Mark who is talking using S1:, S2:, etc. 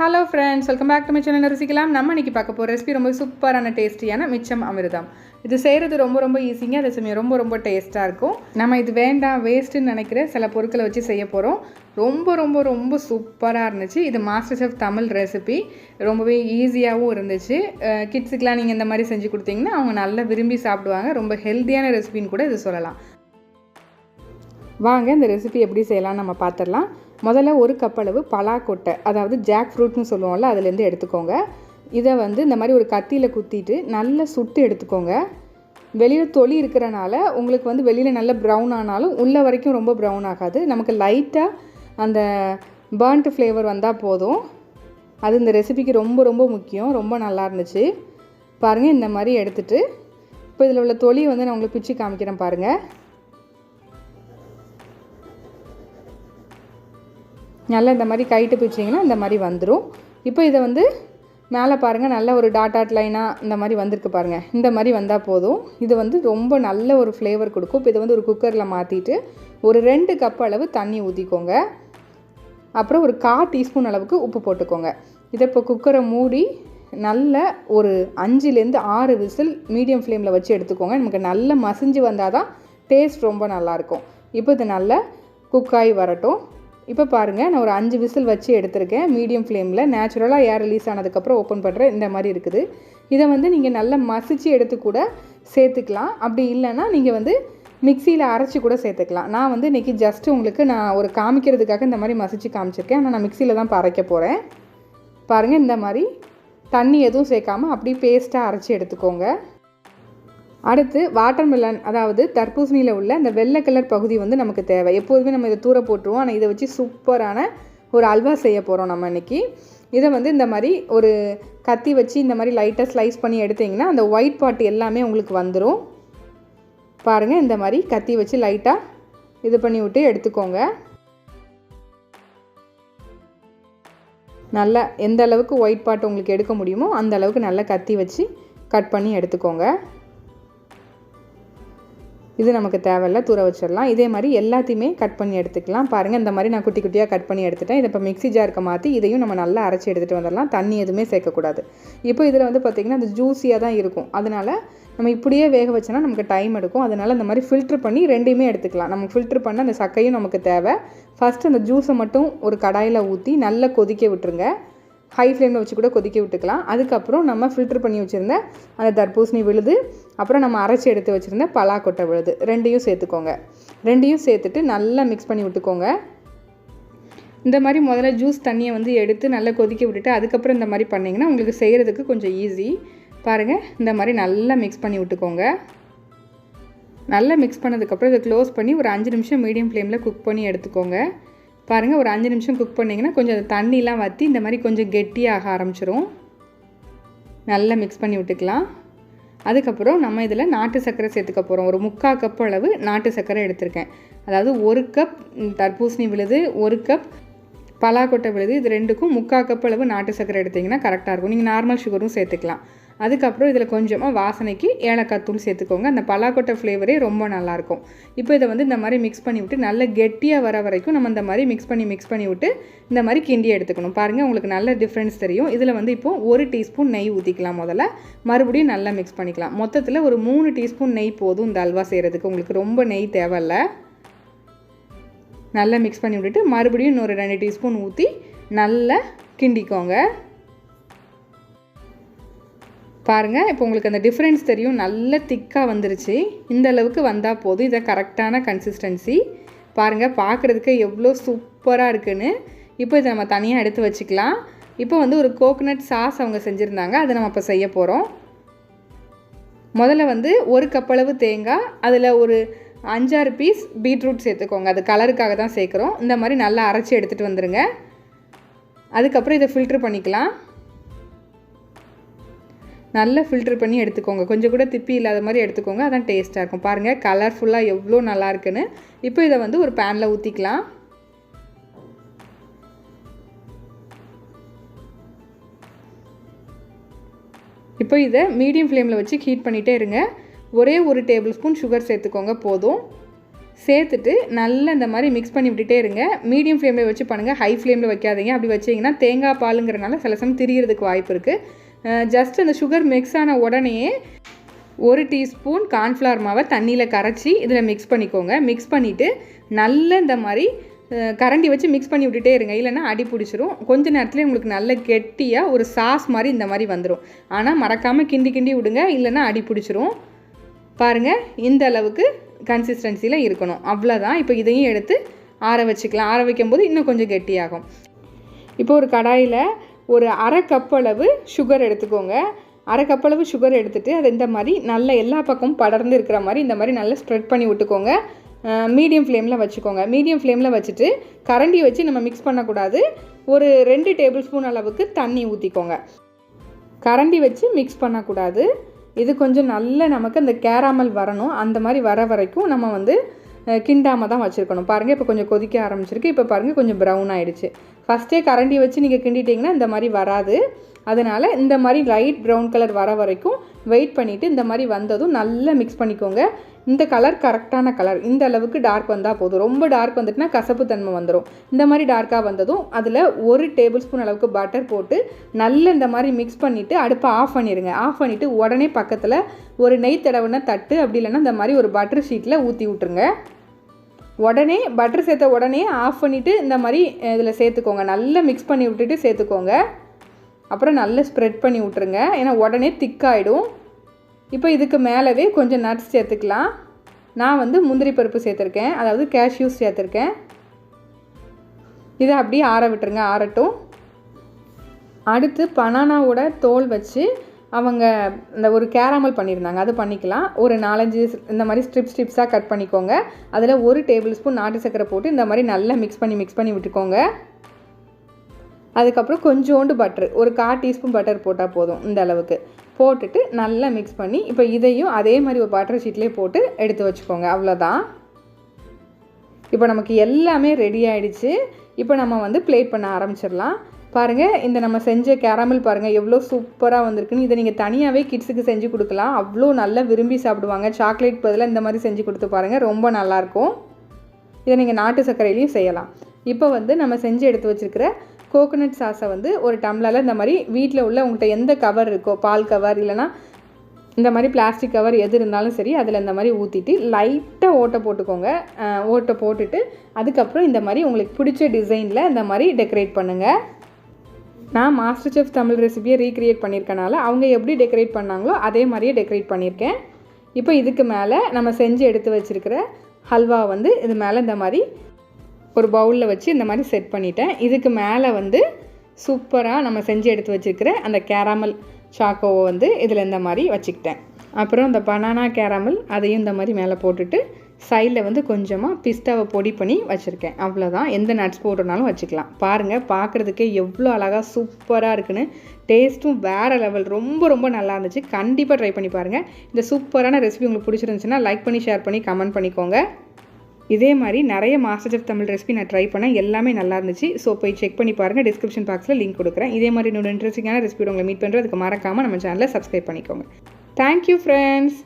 S1: Hello friends, welcome back to my channel Rusikkalam. நம்ம இன்னைக்கு பார்க்க போற ரெசிபி ரொம்ப சூப்பரான டேஸ்டியான மிச்சம் அமிர்தம். இது செய்யறது ரொம்ப ஈஸிங்க, அதே சமயம் ரொம்ப டேஸ்டா இருக்கும். நம்ம இது வேண்டாம் வேஸ்ட்னு நினைக்கிற சில பொருட்களை வச்சு செய்ய போறோம். ரொம்ப சூப்பரா இருந்துச்சு. இது MasterChef Tamil ரெசிபி. ரொம்பவே ஈஸியாவும் இருந்துச்சு. கிட்ஸ்க்குலாம் நீங்க இந்த மாதிரி செஞ்சு கொடுத்தீங்கன்னா அவங்க நல்லா விரும்பி சாப்பிடுவாங்க. ரொம்ப ஹெல்தியான ரெசிபின்னு கூட இது சொல்லலாம். வாங்க இந்த ரெசிபி எப்படி செய்யலாம் நம்ம பார்த்துடலாம். முதல்ல ஒரு கப் அளவு பலாக்கொட்டை, அதாவது ஜாக் ஃப்ரூட்னு சொல்லுவோம்ல, அதுலேருந்து எடுத்துக்கோங்க. இதை இந்த மாதிரி ஒரு கத்தியில் குத்திட்டு நல்லா சுட்டு எடுத்துக்கோங்க. வெளியில் தொலி இருக்கிறனால உங்களுக்கு வெளியில் நல்ல ப்ரௌன் ஆனாலும் உள்ள வரைக்கும் ரொம்ப ப்ரௌன் ஆகாது. நமக்கு லைட்டாக அந்த பர்ன்ட் ஃப்ளேவர் வந்தால் போதும். அது இந்த ரெசிபிக்கு ரொம்ப முக்கியம். ரொம்ப நல்லா இருந்துச்சு பாருங்கள். இந்த மாதிரி எடுத்துகிட்டு இப்போ இதில் உள்ள தொலி நான் உங்களுக்கு பிச்சு காமிக்கிறேன் பாருங்கள். நல்லா இந்த மாதிரி கைட்டு பிச்சிங்கன்னா இந்த மாதிரி வந்துடும். இப்போ இதை மேலே பாருங்கள், நல்ல ஒரு டாட் லைனாக இந்த மாதிரி வந்திருக்கு பாருங்கள். இந்த மாதிரி வந்தால் போதும். இது ரொம்ப நல்ல ஒரு ஃப்ளேவர் கொடுக்கும். இப்போ இதை ஒரு குக்கரில் மாற்றிட்டு ஒரு 2 கப் அளவு தண்ணி ஊற்றிக்கோங்க. அப்புறம் ஒரு 1/4 டீஸ்பூன் அளவுக்கு உப்பு போட்டுக்கோங்க. இதை இப்போ குக்கரை மூடி நல்ல ஒரு 5லேருந்து 6 விசில் மீடியம் ஃப்ளேமில் வச்சு எடுத்துக்கோங்க. நமக்கு நல்லா மசிஞ்சு வந்தால் தான் டேஸ்ட் ரொம்ப நல்லாயிருக்கும். இப்போ இது நல்லா குக்காகி வரட்டும். இப்போ பாருங்கள், நான் ஒரு 5 விசில் வச்சு எடுத்திருக்கேன் மீடியம் ஃப்ளேமில். நேச்சுரலாக ஏர் ரிலீஸ் ஆனதுக்கப்புறம் ஓப்பன் பண்ணுறேன். இந்த மாதிரி இருக்குது. இதை நீங்கள் நல்லா மசிச்சு எடுத்து கூட சேர்த்துக்கலாம். அப்படி இல்லைன்னா நீங்கள் மிக்சியில் அரைச்சி கூட சேர்த்துக்கலாம். நான் இன்றைக்கி ஜஸ்ட்டு உங்களுக்கு நான் ஒரு காமிக்கிறதுக்காக இந்த மாதிரி மசிச்சு காமிச்சிருக்கேன். ஆனால் நான் மிக்சியில் தான் அரைக்க போகிறேன். பாருங்கள், இந்த மாதிரி தண்ணி எதுவும் சேர்க்காமல் அப்படியே பேஸ்ட்டாக அரைச்சி எடுத்துக்கோங்க. அடுத்து வாட்டர்மெலன், அதாவது தர்பூசணியில் உள்ள இந்த வெள்ளை கலர் பகுதி நமக்கு தேவை. எப்போதுமே நம்ம இதை தூர போட்டுருவோம். ஆனால் இதை வச்சு சூப்பரான ஒரு அல்வா செய்ய போகிறோம் நம்ம இன்றைக்கி. இதை இந்த மாதிரி ஒரு கத்தி வச்சு இந்த மாதிரி லைட்டாக ஸ்லைஸ் பண்ணி எடுத்திங்கன்னா அந்த ஒயிட் பார்ட் எல்லாமே உங்களுக்கு வந்துடும். பாருங்கள், இந்த மாதிரி கத்தி வச்சு லைட்டாக இது பண்ணி விட்டு எடுத்துக்கோங்க. நல்லா எந்த அளவுக்கு ஒயிட் பார்ட் உங்களுக்கு எடுக்க முடியுமோ அந்த அளவுக்கு நல்லா கத்தி வச்சு கட் பண்ணி எடுத்துக்கோங்க. இது நமக்கு தேவையில்லை, தூர வச்சிடலாம். இதே மாதிரி எல்லாத்தையுமே கட் பண்ணி எடுத்துக்கலாம். பாருங்கள், இந்த மாதிரி நான் குட்டியாக கட் பண்ணி எடுத்துட்டேன். இதை இப்போ மிக்ஸி ஜாருக்கு மாற்றி இதையும் நம்ம நல்லா அரைச்சி எடுத்துகிட்டு வந்துடலாம். தண்ணி எதுவுமே சேர்க்கக்கூடாது. இப்போ இதில் பார்த்திங்கன்னா அது ஜூஸியாக தான் இருக்கும். அதனால் நம்ம இப்படியே வேக வச்சோன்னா நமக்கு டைம் எடுக்கும். அதனால் இந்த மாதிரி ஃபில்ட்ரு பண்ணி ரெண்டையுமே எடுத்துக்கலாம். நமக்கு ஃபில்ட்ரு பண்ண அந்த சக்கையும் நமக்கு தேவை. ஃபஸ்ட்டு அந்த ஜூஸை மட்டும் ஒரு கடாயில் ஊற்றி நல்லா கொதிக்க விட்டுருங்க. ஹை ஃப்ளேமில் வச்சு கூட கொதிக்க விட்டுக்கலாம். அதுக்கப்புறம் நம்ம ஃபில்ட்ரு பண்ணி வச்சுருந்த அந்த தர்பூசணி விழுது, அப்புறம் நம்ம அரைச்சி எடுத்து வச்சுருந்த பலாக்கொட்டை விழுது, ரெண்டையும் சேர்த்துக்கோங்க. ரெண்டையும் சேர்த்துட்டு நல்லா மிக்ஸ் பண்ணி விட்டுக்கோங்க. இந்த மாதிரி முதல்ல ஜூஸ் தண்ணியை எடுத்து நல்லா கொதிக்க விட்டுட்டு அதுக்கப்புறம் இந்த மாதிரி பண்ணிங்கன்னா உங்களுக்கு செய்கிறதுக்கு கொஞ்சம் ஈஸி. பாருங்கள், இந்த மாதிரி நல்லா மிக்ஸ் பண்ணி விட்டுக்கோங்க. நல்லா மிக்ஸ் பண்ணதுக்கப்புறம் இதை க்ளோஸ் பண்ணி ஒரு 5 நிமிஷம் மீடியம் ஃப்ளேமில் குக் பண்ணி எடுத்துக்கோங்க. பாருங்கள், ஒரு 5 நிமிஷம் குக் பண்ணிங்கன்னா கொஞ்சம் அந்த தண்ணிலாம் வற்றி இந்த மாதிரி கொஞ்சம் கெட்டியாக ஆரம்பிச்சிரும். நல்லா மிக்ஸ் பண்ணி விட்டுக்கலாம். அதுக்கப்புறம் நம்ம இதில் நாட்டு சர்க்கரை சேர்த்துக்க போகிறோம். ஒரு 3/4 கப் அளவு நாட்டு சர்க்கரை எடுத்திருக்கேன். அதாவது 1 கப் தர்பூசணி விழுது, 1 கப் பலாக்கொட்டை விழுது, இது ரெண்டுக்கும் 3/4 கப் அளவு நாட்டு சர்க்கரை எடுத்திங்கன்னா கரெக்டாக இருக்கும். நீங்கள் நார்மல் சுகரும் சேர்த்துக்கலாம். அதுக்கப்புறம் இதில் கொஞ்சமாக வாசனைக்கு ஏலக்காய் தூள் சேர்த்துக்கோங்க. அந்த பலாக்கொட்டை ஃப்ளேவரே ரொம்ப நல்லாயிருக்கும். இப்போ இதை இந்த மாதிரி மிக்ஸ் பண்ணி விட்டு நல்ல கெட்டியாக வர வரைக்கும் நம்ம இந்த மாதிரி மிக்ஸ் பண்ணி விட்டு இந்த மாதிரி கிண்டி எடுத்துக்கணும். பாருங்கள், உங்களுக்கு நல்ல டிஃப்ரென்ஸ் தெரியும். இதில் இப்போது 1 டீஸ்பூன் நெய் ஊற்றிக்கலாம். முதல்ல மறுபடியும் நல்லா மிக்ஸ் பண்ணிக்கலாம். மொத்தத்தில் ஒரு 3 டீஸ்பூன் நெய் போதும் இந்த அல்வா செய்கிறதுக்கு. உங்களுக்கு ரொம்ப நெய் தேவையில்லை. நல்லா மிக்ஸ் பண்ணி விட்டுட்டு மறுபடியும் இன்னொரு 2 டீஸ்பூன் ஊற்றி நல்லா கிண்டிக்கோங்க. பாருங்கள், இப்போ உங்களுக்கு அந்த டிஃப்ரென்ஸ் தெரியும். நல்ல திக்காக வந்துருச்சு. இந்த அளவுக்கு வந்தால் போதும். இதை கரெக்டான கன்சிஸ்டன்சி. பாருங்கள், பார்க்குறதுக்கு எவ்வளோ சூப்பராக இருக்குன்னு. இப்போ இதை நம்ம தனியாக எடுத்து வச்சுக்கலாம். இப்போ ஒரு கோகோனட் சாஸ் அவங்க செஞ்சுருந்தாங்க. அதை நம்ம இப்போ செய்ய போகிறோம். முதல்ல 1 கப் அளவு தேங்காய், அதில் ஒரு 5-6 பீஸ் பீட்ரூட் சேர்த்துக்கோங்க. அது கலருக்காக தான் சேர்க்குறோம். இந்த மாதிரி நல்லா அரைச்சி எடுத்துகிட்டு வந்துடுங்க. அதுக்கப்புறம் இதை ஃபில்ட்ரு பண்ணிக்கலாம். நல்லா ஃபில்ட்ரு பண்ணி எடுத்துக்கோங்க. கொஞ்சம் கூட திப்பி இல்லாத மாதிரி எடுத்துக்கோங்க. அதான் டேஸ்ட்டாக இருக்கும். பாருங்கள், கலர்ஃபுல்லாக எவ்வளோ நல்லா இருக்குன்னு. இப்போ இதை ஒரு பேனில் ஊற்றிக்கலாம். இப்போ இதை மீடியம் ஃப்ளேமில் வச்சு ஹீட் பண்ணிகிட்டே இருங்க. ஒரே 1 டேபிள் ஸ்பூன் சுகர் சேர்த்துக்கோங்க போதும். சேர்த்துட்டு நல்லா இந்த மாதிரி மிக்ஸ் பண்ணி விட்டுட்டே இருங்க. மீடியம் ஃப்ளேமில் வச்சு பண்ணுங்கள், ஹை ஃப்ளேமில் வைக்காதீங்க. அப்படி வச்சிங்கன்னா தேங்காய் பாலுங்கிறனால சில சமயம் திரியறதுக்கு வாய்ப்பு இருக்குது. ஜஸ்ட் அந்த சுகர் மிக்ஸ் ஆன உடனே 1 டீஸ்பூன் கார்ன்ஃப்ளவர் மாவை தண்ணியில் கரைச்சி இதில் மிக்ஸ் பண்ணிக்கோங்க. மிக்ஸ் பண்ணிவிட்டு நல்லா இந்த மாதிரி கரண்டி வச்சு மிக்ஸ் பண்ணி விட்டுட்டே இருங்க, இல்லைன்னா அடி பிடிச்சிரும். கொஞ்ச நேரத்துலேயே உங்களுக்கு நல்ல கெட்டியாக ஒரு சாஸ் மாதிரி இந்த மாதிரி வந்துடும். ஆனால் மறக்காமல் கிண்டி கிண்டி விடுங்க, இல்லைன்னா அடி பிடிச்சிரும். பாருங்கள், இந்த அளவுக்கு கன்சிஸ்டன்சியில் இருக்கணும், அவ்வளோதான். இப்போ இதையும் எடுத்து ஆற வச்சுக்கலாம். ஆற வைக்கும்போது இன்னும் கொஞ்சம் கெட்டியாகும். இப்போ ஒரு கடாயில் ஒரு 1/2 கப் அளவு சுகர் எடுத்துக்கோங்க. 1/2 கப் அளவு சுகர் எடுத்துகிட்டு அது இந்த மாதிரி நல்ல எல்லா பக்கமும் படர்ந்து இருக்கிற மாதிரி இந்த மாதிரி நல்லா ஸ்ப்ரெட் பண்ணி விட்டுக்கோங்க. மீடியம் ஃப்ளேமில் வச்சுக்கோங்க. மீடியம் ஃப்ளேமில் வச்சுட்டு கரண்டி வச்சு நம்ம மிக்ஸ் பண்ணக்கூடாது. ஒரு 2 டேபிள் ஸ்பூன் அளவுக்கு தண்ணி ஊற்றிக்கோங்க. கரண்டி வச்சு மிக்ஸ் பண்ணக்கூடாது. இது கொஞ்சம் நல்ல நமக்கு அந்த கேராமல் வரணும். அந்த மாதிரி வர வரைக்கும் நம்ம வந்து கிண்டாமல் தான் வச்சுருக்கணும். பாருங்கள், இப்போ கொஞ்சம் கொதிக்க ஆரம்பிச்சிருக்கு. இப்போ பாருங்கள், கொஞ்சம் ப்ரௌன் ஆகிடுச்சு. ஃபஸ்ட்டே கரண்டி வச்சு நீங்கள் கிண்டிட்டிங்கன்னா இந்த மாதிரி வராது. அதனால் இந்த மாதிரி லைட் ப்ரௌன் கலர் வர வரைக்கும் வெயிட் பண்ணிவிட்டு இந்த மாதிரி வந்ததும் நல்லா மிக்ஸ் பண்ணிக்கோங்க. இந்த கலர் கரெக்டான கலர், இந்த அளவுக்கு டார்க் வந்தால் போதும். ரொம்ப டார்க் வந்துட்டுனா கசப்பு தன்மை வந்துடும். இந்த மாதிரி டார்க்காக வந்ததும் அதில் 1 டேபிள் ஸ்பூன் அளவுக்கு பட்டர் போட்டு நல்லா இந்த மாதிரி மிக்ஸ் பண்ணிவிட்டு அடுப்பை ஆஃப் பண்ணிடுங்க. ஆஃப் பண்ணிவிட்டு உடனே பக்கத்தில் ஒரு நெய் தடவைன தட்டு, அப்படி இல்லைன்னா இந்த மாதிரி ஒரு பட்டர் ஷீட்டில் ஊற்றி விட்ருங்க. உடனே பட்டர் சேர்த்த உடனே ஆஃப் பண்ணிவிட்டு இந்த மாதிரி இதில் சேர்த்துக்கோங்க. நல்லா மிக்ஸ் பண்ணி விட்டுட்டு சேர்த்துக்கோங்க. அப்புறம் நல்லா ஸ்ப்ரெட் பண்ணி விட்ருங்க, ஏன்னா உடனே திக்காயிடும். இப்போ இதுக்கு மேலவே கொஞ்சம் நட்ஸ் சேர்த்துக்கலாம். நான் வந்து முந்திரி பருப்பு சேர்த்துருக்கேன், அதாவது கேஷ்யூஸ் சேர்த்துருக்கேன். இதை அப்படியே ஆற விட்டுருங்க, ஆறட்டும். அடுத்து பனானாவோட தோல் வச்சு அவங்க இந்த ஒரு கேராமல் பண்ணியிருந்தாங்க, அது பண்ணிக்கலாம். ஒரு 4-5 இந்த மாதிரி ஸ்ட்ரிப்ஸாக கட் பண்ணிக்கோங்க. அதில் 1 டேபிள் ஸ்பூன் நாட்டு சர்க்கரை போட்டு இந்த மாதிரி நல்லா மிக்ஸ் பண்ணி விட்டுக்கோங்க. அதுக்கப்புறம் கொஞ்சோண்டு பட்டர், ஒரு 1/4 டீஸ்பூன் பட்டர் போட்டால் போதும். இந்த அளவுக்கு போட்டுட்டு நல்லா மிக்ஸ் பண்ணி இப்போ இதையும் அதே மாதிரி ஒரு பட்டர் ஷீட்லேயே போட்டு எடுத்து வச்சுக்கோங்க. அவ்வளோதான். இப்போ நமக்கு எல்லாமே ரெடி ஆகிடுச்சு. இப்போ நம்ம வந்து பிளேட் பண்ண ஆரம்பிச்சிடலாம். பாருங்கள், இந்த நம்ம செஞ்ச கேரமல் பாருங்கள் எவ்வளோ சூப்பராக வந்திருக்குன்னு. இதை நீங்கள் தனியாகவே கிட்ஸுக்கு செஞ்சு கொடுக்கலாம், அவ்வளோ நல்லா விரும்பி சாப்பிடுவாங்க. சாக்லேட் பதிலாக இந்த மாதிரி செஞ்சு கொடுத்து பாருங்கள், ரொம்ப நல்லாயிருக்கும். இதை நீங்கள் நாட்டு சர்க்கரையிலையும் செய்யலாம். இப்போ வந்து நம்ம செஞ்சு எடுத்து வச்சுருக்கிற கோகோனட் சாஸை வந்து ஒரு டம்ளரில் இந்த மாதிரி வீட்டில் உள்ள உங்கள்கிட்ட எந்த கவர் இருக்கோ, பால் கவர் இல்லைனா இந்த மாதிரி பிளாஸ்டிக் கவர் எது இருந்தாலும் சரி, அதில் இந்த மாதிரி ஊற்றிட்டு லைட்டாக ஓட்டை போட்டுக்கோங்க. ஓட்டை போட்டுட்டு அதுக்கப்புறம் இந்த மாதிரி உங்களுக்கு பிடிச்ச டிசைனில் இந்த மாதிரி டெக்கரேட் பண்ணுங்கள். நான் மாஸ்டர் செஃப் தமிழ் ரெசிபியை ரீக்ரியேட் பண்ணியிருக்கனால அவங்க எப்படி டெக்கரேட் பண்ணாங்களோ அதே மாதிரியே டெக்கரேட் பண்ணியிருக்கேன். இப்போ இதுக்கு மேலே நம்ம செஞ்சு எடுத்து வச்சுருக்கிற ஹல்வா வந்து இது மேலே இந்த மாதிரி ஒரு பவுலில் வச்சு இந்த மாதிரி செட் பண்ணிட்டேன். இதுக்கு மேலே வந்து சூப்பராக நம்ம செஞ்சு எடுத்து வச்சுருக்கிற அந்த கேராமல் சாக்கோவை வந்து இதில் இந்த மாதிரி வச்சுக்கிட்டேன். அப்புறம் இந்த பனானா கேராமல் அதையும் இந்த மாதிரி மேலே போட்டுட்டு சைடில் வந்து கொஞ்சமாக பிஸ்தாவை பொடி பண்ணி வச்சுருக்கேன். அவ்வளோதான். எந்த நட்ஸ் போடுறனாலும் வச்சுக்கலாம். பாருங்கள், பார்க்குறதுக்கே எவ்வளோ அழகாக சூப்பராக இருக்குன்னு. டேஸ்ட்டும் வேறு லெவல், ரொம்ப ரொம்ப நல்லா இருந்துச்சு. கண்டிப்பாக ட்ரை பண்ணி பாருங்கள். இந்த சூப்பரான ரெசிபி உங்களுக்கு பிடிச்சிருந்துச்சுன்னா லைக் பண்ணி, ஷேர் பண்ணி, கமெண்ட் பண்ணிக்கோங்க. இதே மாதிரி நிறைய மாஸ்டர் செஃப் தமிழ் ரெசிபி நான் ட்ரை பண்ணேன், எல்லாமே நல்லா இருந்துச்சு. ஸோ போய் செக் பண்ணி பாருங்கள். டிஸ்கிரிப்ஷன் பாக்ஸில் லிங்க் கொடுக்குறேன். இதே மாதிரி இன்னொரு இன்ட்ரெஸ்டிங்கான ரெசிபி உங்களை மீட் பண்ணுறதுக்கு மறக்காமல் நம்ம சேனலை சப்ஸ்கிரைப் பண்ணிக்கோங்க. Thank you friends.